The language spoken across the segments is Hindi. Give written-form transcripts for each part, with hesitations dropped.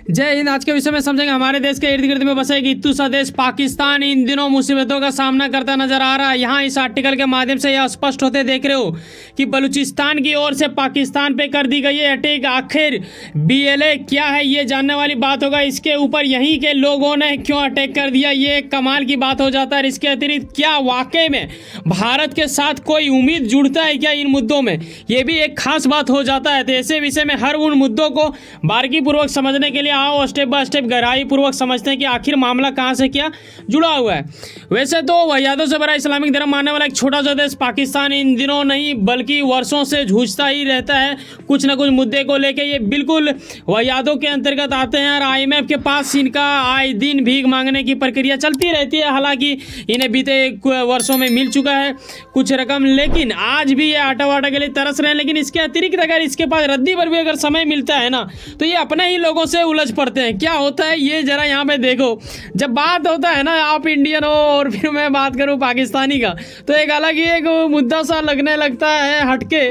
जय हिंद। आज के विषय में समझेंगे हमारे देश के इर्द गिर्द में बसा एक इत्तू सा देश पाकिस्तान इन दिनों मुसीबतों का सामना करता नजर आ रहा है। यहाँ इस आर्टिकल के माध्यम से यह स्पष्ट होते देख रहे हो कि बलूचिस्तान की ओर से पाकिस्तान पे कर दी गई है अटैक। आखिर बीएलए क्या है ये जानने वाली बात होगा। इसके ऊपर यहीं के लोगों ने क्यों अटैक कर दिया ये एक कमाल की बात हो जाता है। इसके अतिरिक्त क्या वाकई में भारत के साथ कोई उम्मीद जुड़ता है क्या इन मुद्दों में, ये भी एक खास बात हो जाता है। तो ऐसे विषय में हर उन मुद्दों को बारीकी पूर्वक समझने के लिए आओ स्टेप बाय स्टेप गहराई पूर्वक समझते हैं कि आखिर मामला कहां से क्या जुड़ा हुआ है। वैसे तो वाहियातों से भरा इस्लामिक धर्म मानने वाला एक छोटा सा देश पाकिस्तान इन दिनों नहीं बल्कि वर्षों से जूझता ही रहता है कुछ ना कुछ मुद्दे को लेकर। ये बिल्कुल वाहियातों के अंतर्गत आते हैं और IMF के पास इनका आए दिन भीख मांगने की प्रक्रिया चलती रहती है। हालांकि इन्हें बीते वर्षों में मिल चुका है कुछ रकम, लेकिन आज भी ये आटा वाटा के लिए तरस रहे हैं। लेकिन इसके अतिरिक्त अगर इसके पास रद्दी पर भी अगर समय मिलता है ना तो ये अपने ही लोगों से उलझ पड़ते हैं। क्या होता है ये जरा यहाँ पे देखो। जब बात होता है ना आप इंडियन हो और फिर मैं बात करूँ पाकिस्तानी का तो एक अलग ही एक मुद्दा सा लगने लगता है हटके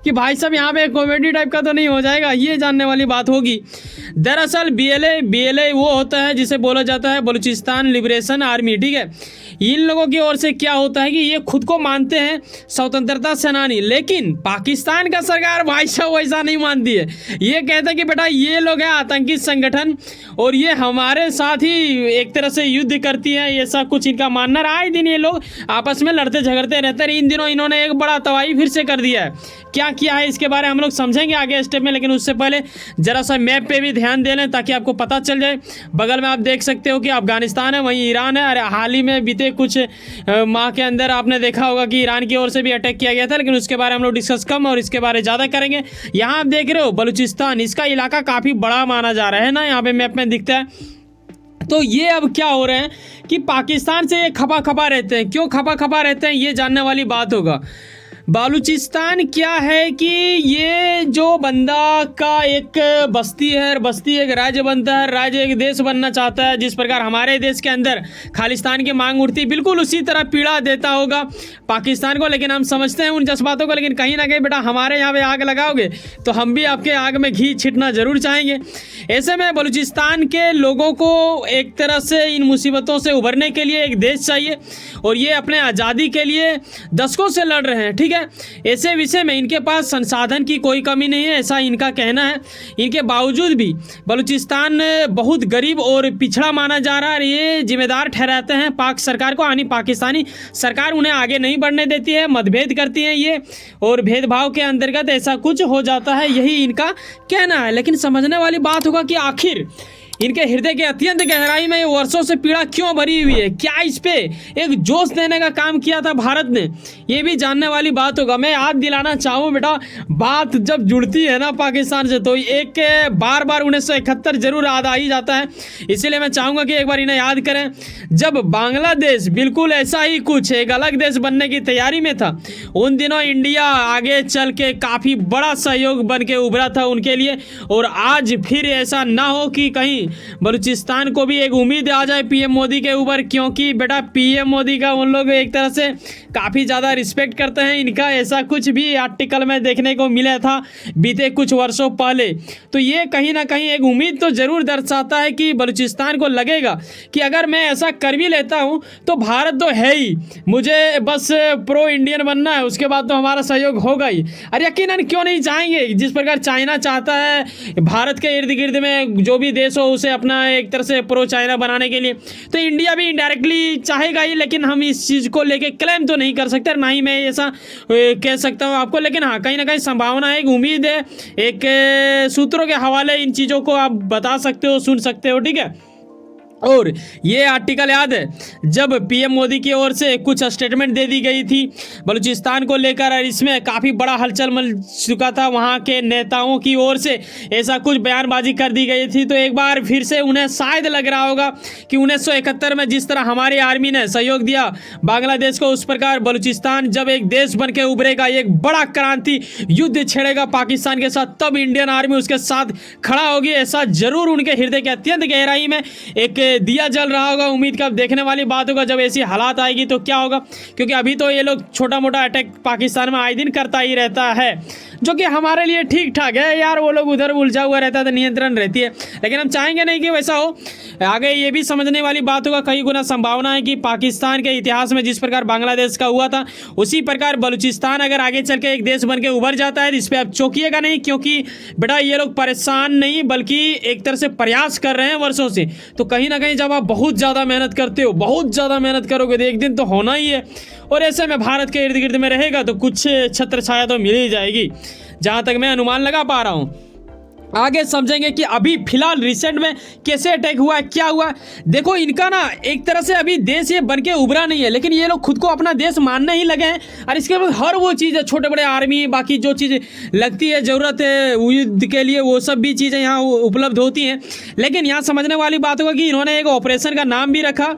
कि भाई साहब यहाँ पे कॉमेडी टाइप का तो नहीं हो जाएगा, ये जानने वाली बात होगी। दरअसल बीएलए वो होता है जिसे बोला जाता है बलूचिस्तान लिबरेशन आर्मी, ठीक है। इन लोगों की ओर से क्या होता है कि ये खुद को मानते हैं स्वतंत्रता सेनानी, लेकिन पाकिस्तान का सरकार भाई साहब वैसा नहीं मानती है। ये कहता है कि बेटा ये लोग हैं आतंकी संगठन और ये हमारे साथ ही एक तरह से युद्ध करती है, ऐसा कुछ इनका मानना। आए दिन ये लोग आपस में लड़ते झगड़ते रहते हैं। इन दिनों इन्होंने एक बड़ा तबाही फिर से कर दिया है। क्या किया है इसके बारे में हम लोग समझेंगे आगे स्टेप में, लेकिन उससे पहले जरा सा मैप पे भी ध्यान दे लें ताकि आपको पता चल जाए। बगल में आप देख सकते हो कि अफगानिस्तान है, वहीं ईरान है। अरे हाल ही में बीते कुछ माह के अंदर आपने देखा होगा कि ईरान की ओर से भी अटैक किया गया था, लेकिन उसके बारे में हम लोग डिस्कस कम और इसके बारे में ज़्यादा करेंगे। यहाँ आप देख रहे हो बलूचिस्तान, इसका इलाका काफ़ी बड़ा माना जा रहा है ना, यहाँ पे मैप में दिखता है। तो ये अब क्या हो रहे हैं कि पाकिस्तान से ये खपा खपा रहते हैं। क्यों खपा खपा रहते हैं ये जानने वाली बात होगा। बलूचिस्तान क्या है कि ये जो बंदा का एक बस्ती है, बस्ती एक राज्य बनता है, राज्य एक देश बनना चाहता है। जिस प्रकार हमारे देश के अंदर खालिस्तान की मांग उठती बिल्कुल उसी तरह पीड़ा देता होगा पाकिस्तान को। लेकिन हम समझते हैं उन जज्बातों को, लेकिन कहीं ना कहीं बेटा हमारे यहाँ पे आग लगाओगे तो हम भी आपके आग में घी छिटना जरूर चाहेंगे। ऐसे में बलूचिस्तान के लोगों को एक तरह से इन मुसीबतों से उभरने के लिए एक देश चाहिए और ये अपने आज़ादी के लिए दशकों से लड़ रहे हैं, ठीक है। ऐसे विषय में इनके पास संसाधन की कोई कमी नहीं है, ऐसा इनका कहना है। इनके बावजूद भी बलूचिस्तान बहुत गरीब और पिछड़ा माना जा रहा है। ये जिम्मेदार ठहराते हैं पाक सरकार को, यानी पाकिस्तानी सरकार उन्हें आगे नहीं बढ़ने देती है, मतभेद करती हैं ये और भेदभाव के अंतर्गत ऐसा कुछ हो जाता है, यही इनका कहना है। लेकिन समझने वाली बात होगा कि आखिर इनके हृदय के अत्यंत गहराई में वर्षों से पीड़ा क्यों भरी हुई है। क्या इस पे एक जोश देने का काम किया था भारत ने, ये भी जानने वाली बात होगा। मैं याद दिलाना चाहूँ बेटा, बात जब जुड़ती है ना पाकिस्तान से तो एक बार 1971 जरूर याद आ ही जाता है। इसीलिए मैं चाहूँगा कि एक बार इन्हें याद करें जब बांग्लादेश बिल्कुल ऐसा ही कुछ एक अलग देश बनने की तैयारी में था। उन दिनों इंडिया आगे चल के काफ़ी बड़ा सहयोग बन के उभरा था उनके लिए। और आज फिर ऐसा ना हो कि कहीं बलूचिस्तान को भी एक उम्मीद आ जाए PM मोदी के ऊपर, क्योंकि बेटा PM मोदी का उन लोग एक तरह से काफ़ी ज़्यादा रिस्पेक्ट करते हैं इनका। ऐसा कुछ भी आर्टिकल में देखने को मिला था बीते कुछ वर्षों पहले। तो ये कहीं ना कहीं एक उम्मीद तो ज़रूर दर्शाता है कि बलूचिस्तान को लगेगा कि अगर मैं ऐसा कर भी लेता हूँ तो भारत तो है ही, मुझे बस प्रो इंडियन बनना है, उसके बाद तो हमारा सहयोग होगा ही। अरे यकीनन क्यों नहीं चाहेंगे। जिस प्रकार चाइना चाहता है भारत के इर्द गिर्द में जो भी देश हो उसे अपना एक तरह से प्रो चाइना बनाने के लिए, तो इंडिया भी इनडायरेक्टली चाहेगा ही। लेकिन हम इस चीज़ को लेके क्लेम तो नहीं कर सकते, ना ही मैं ऐसा कह सकता हूँ आपको। लेकिन हाँ कहीं ना कहीं संभावना है, एक उम्मीद है, एक सूत्रों के हवाले इन चीज़ों को आप बता सकते हो, सुन सकते हो, ठीक है। और ये आर्टिकल याद है जब PM मोदी की ओर से कुछ स्टेटमेंट दे दी गई थी बलूचिस्तान को लेकर और इसमें काफ़ी बड़ा हलचल मच चुका था वहाँ के नेताओं की ओर से, ऐसा कुछ बयानबाजी कर दी गई थी। तो एक बार फिर से उन्हें शायद लग रहा होगा कि 1971 में जिस तरह हमारी आर्मी ने सहयोग दिया बांग्लादेश को, उस प्रकार बलूचिस्तान जब एक देश बन के उभरेगा, एक बड़ा क्रांति युद्ध छेड़ेगा पाकिस्तान के साथ, तब इंडियन आर्मी उसके साथ खड़ा होगी। ऐसा जरूर उनके हृदय के अत्यंत गहराई में एक दिया जल रहा होगा। उम्मीद का अब देखने वाली बात होगा जब ऐसी हालात आएगी तो क्या होगा, क्योंकि अभी तो ये लोग छोटा मोटा अटैक पाकिस्तान में आए दिन करता ही रहता है, जो कि हमारे लिए ठीक ठाक है यार। वो लोग उधर उलझा हुआ रहता है तो नियंत्रण रहती है, लेकिन हम चाहेंगे नहीं कि वैसा हो। आगे ये भी समझने वाली बात होगा, कई गुना संभावना है कि पाकिस्तान के इतिहास में जिस प्रकार बांग्लादेश का हुआ था उसी प्रकार बलूचिस्तान अगर आगे चल के एक देश बन के उभर जाता है, इस पर आप चौंकिएगा नहीं, क्योंकि बेटा ये लोग परेशान नहीं बल्कि एक तरह से प्रयास कर रहे हैं वर्षों से। तो कहीं ना कहीं जब आप बहुत ज़्यादा मेहनत करते हो, बहुत ज़्यादा मेहनत करोगे तो एक दिन तो होना ही है, और ऐसे में भारत के इर्द गिर्द में रहेगा तो कुछ छत्र छाया तो मिल ही जाएगी, जहाँ तक मैं अनुमान लगा पा रहा हूँ। आगे समझेंगे कि अभी फिलहाल रिसेंट में कैसे अटैक हुआ है, क्या हुआ। देखो इनका ना एक तरह से अभी देश ये बन के उभरा नहीं है, लेकिन ये लोग खुद को अपना देश मानने ही लगे हैं, और इसके बाद हर वो चीज़ है, छोटे बड़े आर्मी, बाकी जो चीज़ें लगती है ज़रूरत है युद्ध के लिए, वो सब भी चीज़ें यहाँ उपलब्ध होती हैं। लेकिन यहाँ समझने वाली बात होगा कि इन्होंने एक ऑपरेशन का नाम भी रखा,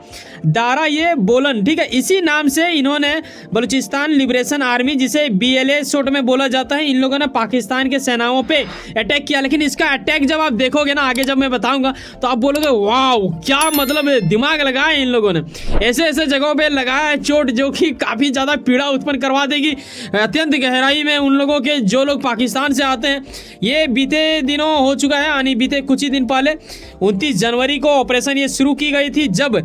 दारा ये बोलन, ठीक है। इसी नाम से इन्होंने बलूचिस्तान लिबरेशन आर्मी, जिसे BLA शॉर्ट में बोला जाता है, इन लोगों ने पाकिस्तान के सेनाओं पे अटैक किया। लेकिन इसका अटैक जब आप देखोगे ना आगे जब मैं बताऊंगा तो आप बोलोगे वाओ क्या मतलब दिमाग लगाया इन लोगों ने, ऐसे ऐसे जगहों पे लगाया है चोट जो कि काफ़ी ज़्यादा पीड़ा उत्पन्न करवा देगी अत्यंत गहराई में उन लोगों के जो लोग पाकिस्तान से आते हैं। ये बीते दिनों हो चुका है, यानी बीते कुछ ही दिन पहले 29 जनवरी को ऑपरेशन ये शुरू की गई थी, जब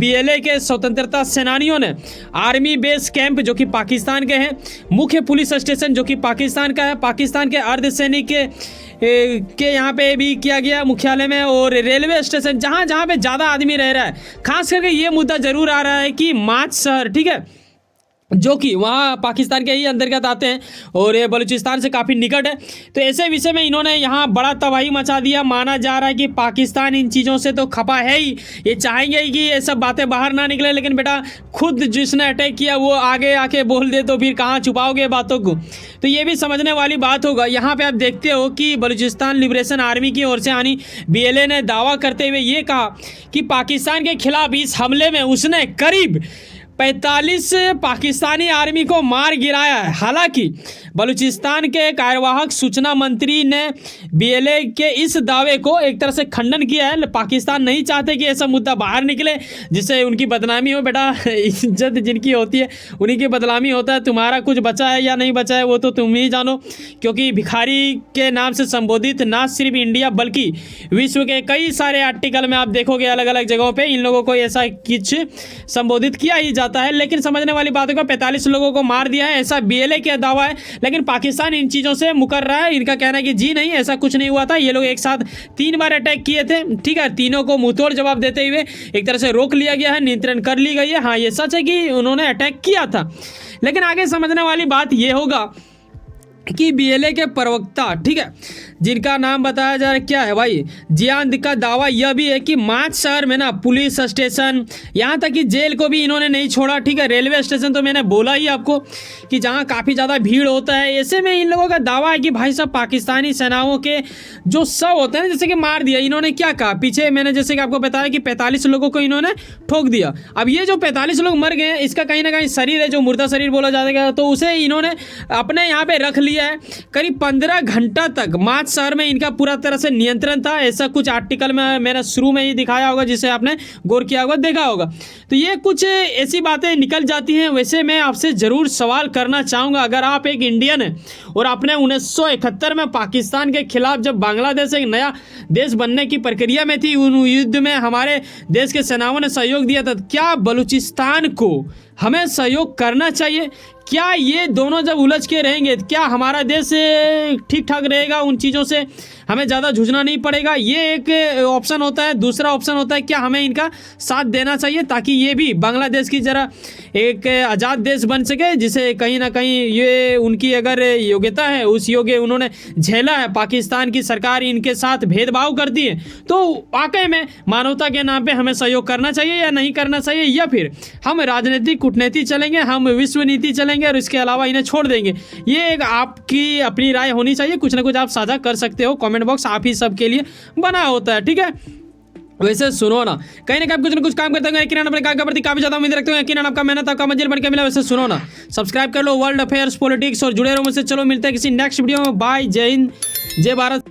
BLA के स्वतंत्रता सेनानियों ने आर्मी बेस कैंप जो कि पाकिस्तान के हैं, मुख्य पुलिस स्टेशन जो कि पाकिस्तान का है, पाकिस्तान के अर्धसैनिक के यहाँ पे भी किया गया मुख्यालय में, और रेलवे स्टेशन जहाँ जहाँ पे ज़्यादा आदमी रह रहा है। खास करके ये मुद्दा जरूर आ रहा है कि माच शहर, ठीक है, जो कि वहाँ पाकिस्तान के ही अंतर्गत आते हैं और ये बलूचिस्तान से काफ़ी निकट है। तो ऐसे विषय में इन्होंने यहाँ बड़ा तबाही मचा दिया। माना जा रहा है कि पाकिस्तान इन चीज़ों से तो खपा है ही, ये चाहेंगे ही कि ये सब बातें बाहर ना निकले, लेकिन बेटा खुद जिसने अटैक किया वो आगे आके बोल दे तो फिर कहाँ छुपाओगे बातों को। तो ये भी समझने वाली बात होगा। यहाँ पर आप देखते हो कि बलूचिस्तान लिबरेशन आर्मी की ओर से यानी BLA ने दावा करते हुए ये कहा कि पाकिस्तान के खिलाफ इस हमले में उसने करीब 45 पाकिस्तानी आर्मी को मार गिराया है। हालांकि बलूचिस्तान के कार्यवाहक सूचना मंत्री ने BLA के इस दावे को एक तरह से खंडन किया है। पाकिस्तान नहीं चाहते कि ऐसा मुद्दा बाहर निकले जिससे उनकी बदनामी हो। बेटा इज्जत जिनकी होती है उन्हीं की बदनामी होता है। तुम्हारा कुछ बचा है या नहीं बचा है वो तो तुम ही जानो, क्योंकि भिखारी के नाम से संबोधित ना सिर्फ इंडिया बल्कि विश्व के कई सारे आर्टिकल में आप देखोगे अलग अलग जगहों पर इन लोगों को ऐसा कुछ संबोधित किया ही जाता है। लेकिन समझने वाली बात होगा 45 लोगों को मार दिया है ऐसा BLA का दावा है, लेकिन पाकिस्तान इन चीज़ों से मुकर रहा है। इनका कहना है कि जी नहीं ऐसा कुछ नहीं हुआ था, ये लोग एक साथ 3 बार अटैक किए थे, ठीक है। तीनों को मुंहतोड़ जवाब देते हुए एक तरह से रोक लिया गया है, नियंत्रण कर ली गई है। हाँ ये सच है कि उन्होंने अटैक किया था, लेकिन आगे समझने वाली बात ये होगा कि BLA के प्रवक्ता, ठीक है, जिनका नाम बताया जा रहा है क्या है भाई जियान का दावा यह भी है कि माच शहर में ना पुलिस स्टेशन, यहाँ तक कि जेल को भी इन्होंने नहीं छोड़ा, ठीक है। रेलवे स्टेशन तो मैंने बोला ही आपको कि जहाँ काफ़ी ज़्यादा भीड़ होता है। ऐसे में इन लोगों का दावा है कि भाई साहब पाकिस्तानी सेनाओं के जो शव होते हैं जैसे कि मार दिया। इन्होंने क्या कहा पीछे मैंने जैसे कि आपको बताया कि 45 लोगों को इन्होंने ठोक दिया। अब ये जो 45 लोग मर गए इसका कहीं ना कहीं शरीर है जो मुर्दा शरीर बोला जाएगा, तो उसे इन्होंने अपने यहाँ पे रख लिया है। करीब 15 घंटा तक माच शहर में इनका पूरा तरह से नियंत्रण था। ऐसा कुछ आर्टिकल में मैंने शुरू में ही दिखाया होगा जिसे आपने गौर किया होगा, देखा होगा। तो ये कुछ ऐसी बातें निकल जाती हैं। वैसे मैं आपसे ज़रूर सवाल करना चाहूँगा, अगर आप एक इंडियन हैं और आपने 1971 में पाकिस्तान के खिलाफ जब बांग्लादेश एक नया देश बनने की प्रक्रिया में थी, उन युद्ध में हमारे देश के सेनाओं ने सहयोग दिया था, क्या बलूचिस्तान को हमें सहयोग करना चाहिए? क्या ये दोनों जब उलझ के रहेंगे क्या हमारा देश ठीक ठाक रहेगा? उन चीज़ों से हमें ज़्यादा जूझना नहीं पड़ेगा, ये एक ऑप्शन होता है। दूसरा ऑप्शन होता है क्या हमें इनका साथ देना चाहिए ताकि ये भी बांग्लादेश की ज़रा एक आज़ाद देश बन सके, जिसे कहीं ना कहीं ये उनकी अगर योग्यता है उस योग्य उन्होंने झेला है। पाकिस्तान की सरकार इनके साथ भेदभाव करती है, तो वाकई में मानवता के नाम पे हमें सहयोग करना चाहिए या नहीं करना चाहिए, या फिर हम राजनीतिक कूटनीति चलेंगे, हम विश्व नीति चलेंगे और इसके अलावा इन्हें छोड़ देंगे? ये एक आपकी अपनी राय होनी चाहिए, कुछ ना कुछ आप साझा कर सकते हो। कमेंट बॉक्स आप ही सब के लिए बना होता है, ठीक है। वैसे सुनो ना, कहीं ना कहीं कुछ ना कुछ काम करते होंगे, यकीनन अपने काम के प्रति काफी ज्यादा उम्मीद रखते हो, यकीनन आपका मेहनत आपका मंजिल बन के मिला। वैसे सुनो ना, सब्सक्राइब कर लो वर्ल्ड अफेयर्स पॉलिटिक्स और जुड़े रहो मुझसे। चलो मिलते हैं किसी नेक्स्ट वीडियो में। बाय, जय हिंद, जय भारत।